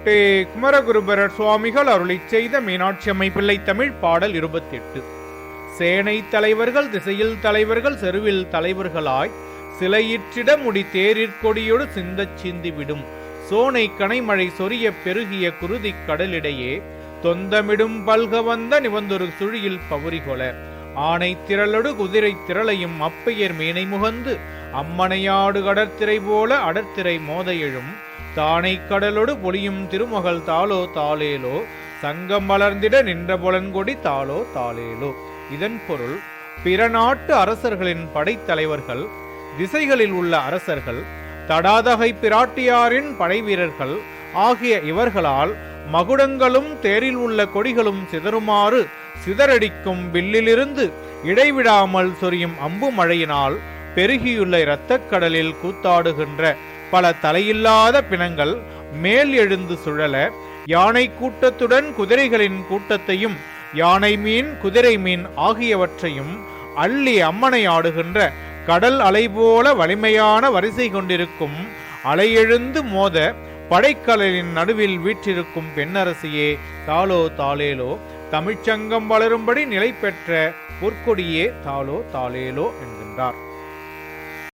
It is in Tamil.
பொருட்டே குமரகுருபரர் சுவாமிகள் அருளிச் செய்த மீனாட்சி அம்மை பிள்ளை தமிழ் பாடல் 28. சேனை தலைவர்கள் திசையில் தலைவர்கள் செருவில் தலைவர்களாய் சிலையிற்றிட முடி தேரிற்கொடியோடு சிந்தச் சிந்திவிடும் சோனை கனைமழை சொரிய பெருகிய குருதி கடலிடையே தொந்தமிடும் பல்க வந்த நிவந்தொரு சுழியில் பவுரிகொல ஆனை திரளொடு குதிரை திரளையும் அப்பெயர் மீனை முகந்து அம்மனையாடு கடற்திரை போல அடற்திரை மோத எழும் தானை கடலொடு பொலியும் திருமகள் தாளோ தாளேலோ சங்கம் வளர்ந்திட நின்ற பொலன்கொடி தாளோ தாளேலோ. இதன் பொருள், பிற நாட்டு அரசர்களின் படைத்தலைவர்கள், திசைகளில் உள்ள அரசர்கள், தடாதகை பிராட்டியாரின் படைவீரர்கள் ஆகிய இவர்களால் மகுடங்களும் தேரில் உள்ள கொடிகளும் சிதறுமாறு சிதறடிக்கும் வில்லிலிருந்து இடைவிடாமல் சொரியும் அம்பு மழையினால் பெருகியுள்ள இரத்தக் கடலில் கூத்தாடுகின்ற பல தலையில்லாத பிணங்கள் மேல் எழுந்து சுழல யானை கூட்டத்துடன் குதிரைகளின் கூட்டத்தையும் யானை மீன் குதிரை மீன் ஆகியவற்றையும் அள்ளி அம்மனை ஆடுகின்ற கடல் அலை போல வலிமையான வரிசை கொண்டிருக்கும் அலையெழுந்து மோத படைக்கடலின் நடுவில் வீற்றிருக்கும் பெண்ணரசியே தாளோ தாளேலோ, தமிழ்ச்சங்கம் வளரும்படி நிலை பெற்ற பொற்கொடியே தாளோ தாளேலோ என்கின்றார்.